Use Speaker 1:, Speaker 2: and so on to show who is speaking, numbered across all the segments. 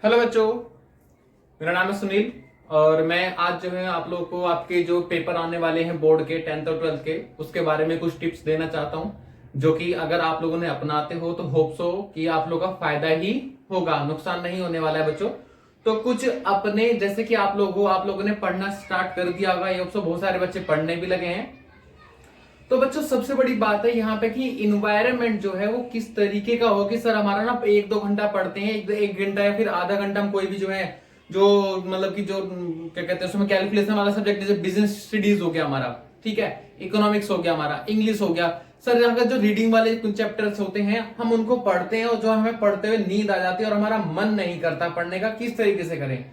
Speaker 1: Hello बच्चों, मेरा नाम है सुनील और मैं आज जो है आप लोगों को आपके जो पेपर आने वाले हैं बोर्ड के 10th और 12th के उसके बारे में कुछ टिप्स देना चाहता हूं, जो कि अगर आप लोगों ने अपनाते हो तो होप सो कि आप लोगों का फायदा ही होगा, नुकसान नहीं होने वाला है बच्चों। तो कुछ अपने जैसे कि आप लोगों ने पढ़ना स्टार्ट कर दिया होगा, ये होप सो बहुत सारे बच्चे पढ़ने भी लगे हैं। तो बच्चों सबसे बड़ी बात है यहाँ पे कि इन्वायरमेंट जो है वो किस तरीके का हो कि सर हमारा ना 1-2 घंटा पढ़ते हैं, एक घंटा या फिर आधा घंटा हम कोई भी जो है जो मतलब कि जो क्या कहते हैं उसमें कैलकुलेशन वाला सब्जेक्ट, जैसे बिजनेस स्टडीज हो गया हमारा, ठीक है, इकोनॉमिक्स हो गया हमारा, इंग्लिश हो गया, सर यहाँ का जो रीडिंग वाले कुछ चैप्टर्स होते हैं हम उनको पढ़ते हैं और जो हमें पढ़ते हुए नींद आ जाती है और हमारा मन नहीं करता पढ़ने का, किस तरीके से करें।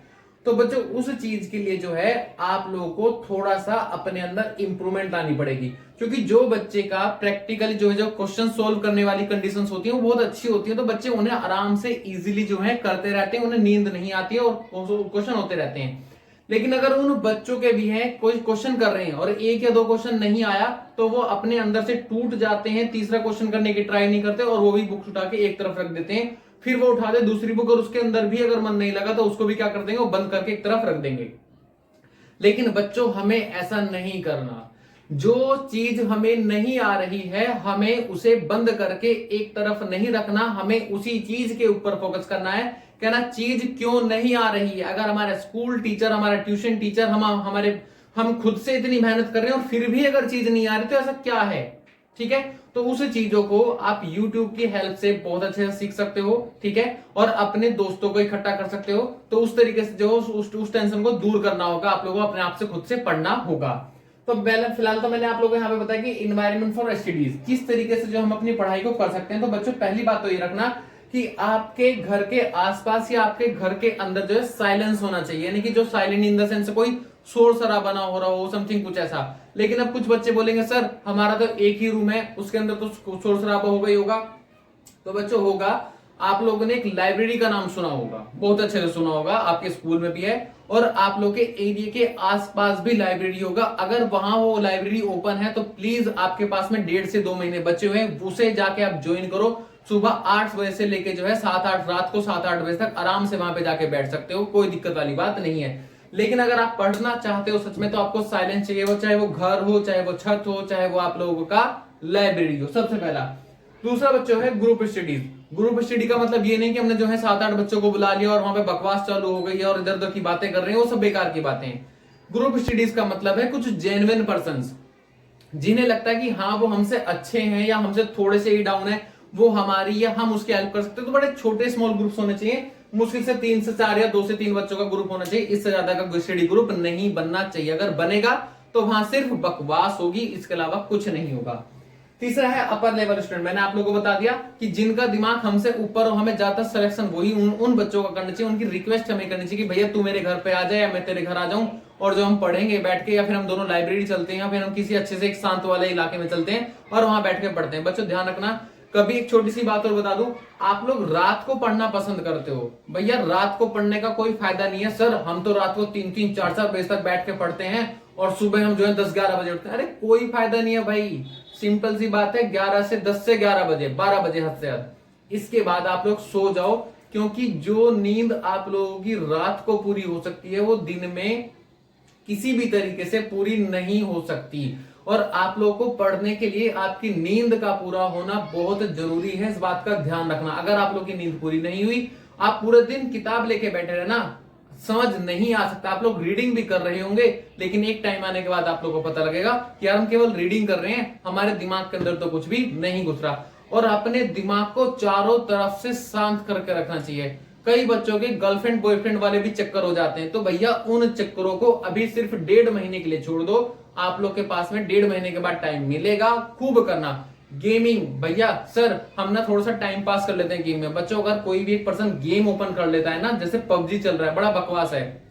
Speaker 1: तो बच्चों उस चीज के लिए जो है आप लोगों को थोड़ा सा अपने अंदर इंप्रूवमेंट लानी पड़ेगी, क्योंकि जो बच्चे का प्रैक्टिकली जो है जो क्वेश्चन सोल्व करने वाली कंडीशंस होती है वो बहुत अच्छी होती है, तो बच्चे उन्हें आराम से इजीली जो है करते रहते हैं, उन्हें नींद नहीं आती है और क्वेश्चन होते रहते हैं। लेकिन अगर उन बच्चों के भी हैं कोई क्वेश्चन कर रहे हैं और एक या दो क्वेश्चन नहीं आया तो वो अपने अंदर से टूट जाते हैं, तीसरा क्वेश्चन करने की ट्राई नहीं करते और वो भी बुक उठा के एक तरफ रख देते हैं। फिर वो उठा दे दूसरी बुक और उसके अंदर भी अगर मन नहीं लगा तो उसको भी क्या कर देंगे, वो बंद करके एक तरफ रख देंगे। लेकिन बच्चों हमें ऐसा नहीं करना। जो चीज हमें नहीं आ रही है हमें उसे बंद करके एक तरफ नहीं रखना, हमें उसी चीज के ऊपर फोकस करना है। कहना चीज क्यों नहीं आ रही है। अगर हमारा स्कूल टीचर, हमारा ट्यूशन टीचर, हम खुद से इतनी मेहनत कर रहे हैं और फिर भी अगर चीज नहीं आ रही तो ऐसा क्या है, ठीक है। तो उस चीजों को आप YouTube की हेल्प से बहुत अच्छे से सीख सकते हो, ठीक है, और अपने दोस्तों को इकट्ठा कर सकते हो। तो उस तरीके से जो उस टेंशन को दूर करना होगा, आप लोगों को अपने आप से खुद से पढ़ना होगा। तो फिलहाल तो मैंने आप लोगों को यहाँ पे बताया कि इन्वायरमेंट फॉर स्टडीज किस तरीके से जो हम अपनी पढ़ाई को कर सकते हैं। तो बच्चों पहली बात तो ये रखना कि आपके घर के आसपास या आपके घर के अंदर जो है साइलेंस होना चाहिए, यानी कि जो साइलेंट इन द सेंस कोई शोर शराबा ना हो रहा हो, समथिंग कुछ ऐसा। लेकिन अब कुछ बच्चे बोलेंगे सर हमारा तो एक ही रूम है, उसके अंदर तो शोर शराबा होगा ही होगा। तो बच्चों होगा, आप लोगों ने एक लाइब्रेरी का नाम सुना होगा, बहुत अच्छे से सुना होगा, आपके स्कूल में भी है और आप लोग के एरिया के आसपास भी लाइब्रेरी होगा। अगर वहां वो लाइब्रेरी ओपन है तो प्लीज आपके पास में 1.5 से 2 महीने बचे हुए हैं, उसे जाके आप ज्वाइन करो। सुबह 8 बजे से लेके जो है 7-8 रात को 7-8 बजे तक आराम से वहां पे जाके बैठ सकते हो, कोई दिक्कत वाली बात नहीं है। लेकिन अगर आप पढ़ना चाहते हो सच में तो आपको साइलेंस चाहिए, वो चाहे वो घर हो, चाहे वो छत हो, चाहे वो आप लोगों का लाइब्रेरी हो, सबसे पहला। दूसरा बच्चों है ग्रुप स्टडीज। ग्रुप स्टडी का मतलब ये नहीं कि हमने जो है 7-8 बच्चों को बुला लिया और वहां पे बकवास चालू हो गई है और इधर उधर की बातें कर रहे हैं, वो सब बेकार की बातें हैं। ग्रुप स्टडीज का मतलब है कुछ जेन्युइन पर्संस जिन्हें लगता है कि हाँ वो हमसे अच्छे हैं या हमसे थोड़े से ही डाउन है, वो हमारी या हम उसकी हेल्प कर सकते हैं। तो बड़े छोटे स्मॉल ग्रुप्स होने चाहिए, मुश्किल से 3 से 4 या 2 से 3 बच्चों का ग्रुप होना चाहिए, इससे ज्यादा का स्टडी ग्रुप नहीं बनना चाहिए। अगर बनेगा तो वहां सिर्फ बकवास होगी, इसके अलावा कुछ नहीं होगा। तीसरा है अपर लेवल स्टूडेंट। मैंने आप लोगों को बता दिया कि जिनका दिमाग हमसे ऊपर हो, हमें ज्यादा सिलेक्शन वही उन बच्चों का करना चाहिए, उनकी रिक्वेस्ट हमें करनी चाहिए कि भैया तू मेरे घर पे आ जाए या मैं तेरे घर आ जाऊं और जो हम पढ़ेंगे बैठ के, या फिर हम दोनों लाइब्रेरी चलते हैं या फिर हम किसी अच्छे से एक शांत वाले इलाके में चलते हैं और वहां बैठ के पढ़ते हैं। बच्चों ध्यान रखना, कभी एक छोटी सी बात और बता दूं, आप लोग रात को पढ़ना पसंद करते हो, भैया रात को पढ़ने का कोई फायदा नहीं है। सर हम तो रात को 3-3 4-4 बजे तक बैठ के पढ़ते हैं और सुबह हम जो है 10-11 बजे उठते हैं। अरे कोई फायदा नहीं है भाई, सिंपल सी बात है, 10 से 11 बजे, 12 बजे हद से हद, इसके बाद आप लोग सो जाओ, क्योंकि जो नींद आप लोगों की रात को पूरी हो सकती है वो दिन में किसी भी तरीके से पूरी नहीं हो सकती। और आप लोगों को पढ़ने के लिए आपकी नींद का पूरा होना बहुत जरूरी है, इस बात का ध्यान रखना। अगर आप लोग की नींद पूरी नहीं हुई, आप पूरे दिन किताब लेके बैठे रहना, समझ नहीं आ सकता। आप लोग रीडिंग भी कर रहे होंगे लेकिन एक टाइम आने के बाद आप लोगों को पता लगेगा कि यार हम केवल रीडिंग कर रहे हैं, हमारे दिमाग के अंदर तो कुछ भी नहीं घुस रहा। और अपने दिमाग को चारों तरफ से शांत करके रखना चाहिए। कई बच्चों के गर्लफ्रेंड बॉयफ्रेंड वाले भी चक्कर हो जाते हैं, तो भैया उन चक्करों को अभी सिर्फ 1.5 महीने के लिए छोड़ दो। आप लोग के पास में 1.5 महीने के बाद टाइम मिलेगा, खूब करना। गेमिंग, भैया सर हम ना थोड़ा सा टाइम पास कर लेते हैं गेम में। बच्चों अगर कोई भी एक पर्सन गेम ओपन कर लेता है ना, जैसे पबजी चल रहा है, बड़ा बकवास है,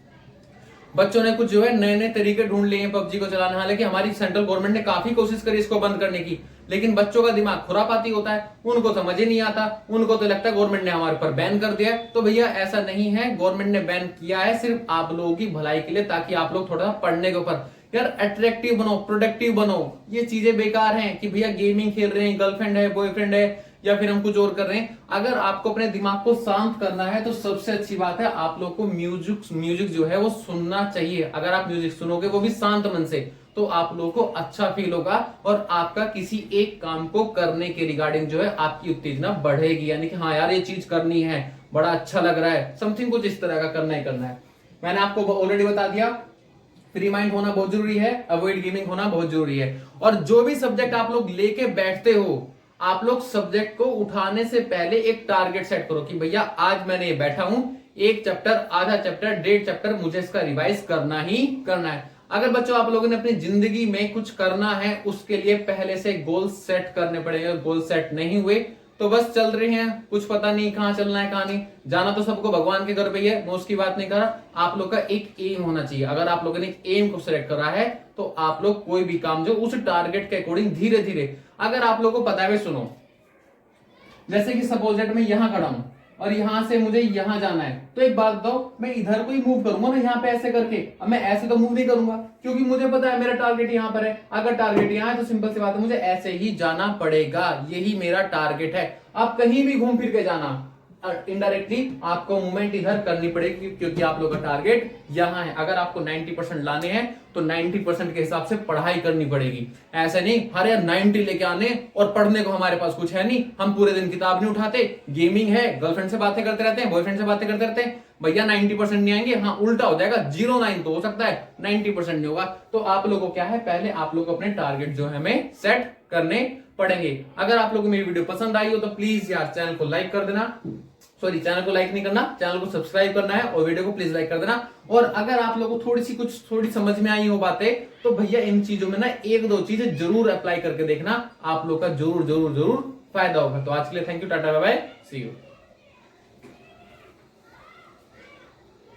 Speaker 1: बच्चों ने कुछ जो है नए नए तरीके ढूंढ लिए हैं पबजी को चलाने। हालांकि हमारी सेंट्रल गवर्नमेंट ने काफी कोशिश करी इसको बंद करने की, लेकिन बच्चों का दिमाग खुरापाती होता है, उनको समझ ही नहीं आता, उनको तो लगता है गवर्नमेंट ने हमारे पर बैन कर दिया है। तो भैया ऐसा नहीं है, गवर्नमेंट ने बैन किया है सिर्फ आप लोगों की भलाई के लिए, ताकि आप लोग थोड़ा सा पढ़ने के ऊपर यार अट्रैक्टिव बनो, प्रोडक्टिव बनो। ये चीजें बेकार हैं कि भैया गेमिंग खेल रहे हैं, गर्लफ्रेंड है, बॉयफ्रेंड है, या फिर हम कुछ और कर रहे हैं, अगर आपको अपने दिमाग को शांत करना है तो सबसे अच्छी बात है आप लोग को म्यूजिक जो है वो सुनना चाहिए। अगर आप म्यूजिक सुनोगे वो भी शांत मन से, तो आप लोगों को अच्छा फील होगा और आपका किसी एक काम को करने के रिगार्डिंग जो है आपकी उत्तेजना बढ़ेगी, यानी कि हाँ यार ये चीज करनी है, बड़ा अच्छा लग रहा है, समथिंग कुछ इस तरह का करना ही करना है। मैंने आपको ऑलरेडी बता दिया, फ्री माइंड होना बहुत जरूरी है, अवॉइड गेमिंग होना बहुत जरूरी है। और जो भी सब्जेक्ट आप लोग लेके बैठते हो, आप लोग सब्जेक्ट को उठाने से पहले एक टारगेट सेट करो कि भैया आज मैंने ये बैठा हूं, एक चैप्टर, आधा चैप्टर, 1.5 चैप्टर मुझे इसका रिवाइज करना ही करना है। अगर बच्चों आप लोगों ने अपनी जिंदगी में कुछ करना है, उसके लिए पहले से गोल सेट करने पड़ेंगे। गोल सेट नहीं हुए तो बस चल रहे हैं, कुछ पता नहीं कहां चलना है कहां नहीं जाना, तो सबको भगवान के घर पे ही है, मैं उसकी बात नहीं कर रहा। आप लोग का एक एम होना चाहिए। अगर आप लोगों ने एक एम को सिलेक्ट करा है तो आप लोग कोई भी काम जो उस टारगेट के अकॉर्डिंग धीरे धीरे, अगर आप लोग को पता है, सुनो, जैसे कि सपोज दैट मैं यहां खड़ा हूं और यहां से मुझे यहां जाना है, तो एक बात बताओ, मैं इधर को ही मूव करूंगा ना यहां पे ऐसे करके, अब मैं ऐसे तो मूव नहीं करूंगा क्योंकि मुझे पता है मेरा टारगेट यहां पर है। अगर टारगेट यहां है तो सिंपल सी बात है, मुझे ऐसे ही जाना पड़ेगा, यही मेरा टारगेट है। आप कहीं भी घूम फिर के जाना, इनडायरेक्टली आपको मूवमेंट इधर करनी पड़ेगी क्योंकि आप लोग का टारगेट यहां है। अगर आपको 90% लाने हैं तो 90% के हिसाब से पढ़ाई करनी पड़ेगी। ऐसे नहीं हर 90 लेके आने और पढ़ने को हमारे पास कुछ है नहीं, हम पूरे दिन किताब नहीं उठाते, गेमिंग है, गर्लफ्रेंड से बातें करते रहते हैं, बॉयफ्रेंड से बातें करते रहते हैं, भैया 90% नहीं आएंगे। हाँ उल्टा हो जाएगा, 0-9 तो हो सकता है, 90% नहीं होगा। तो आप लोगों को क्या है, पहले आप लोग अपने टारगेट जो है हमें सेट करने पड़ेंगे। अगर आप लोगों को मेरी वीडियो पसंद आई हो तो प्लीज यार चैनल को लाइक कर देना, सॉरी चैनल को लाइक नहीं करना, चैनल को सब्सक्राइब करना है और वीडियो को प्लीज लाइक कर देना। और अगर आप लोगों को थोड़ी समझ में आई हो बातें तो भैया इन चीजों में ना 1-2 चीजें जरूर अप्लाई करके देखना, आप लोग का जरूर जरूर जरूर फायदा होगा। तो आज के लिए thank you, tata bye bye, see you.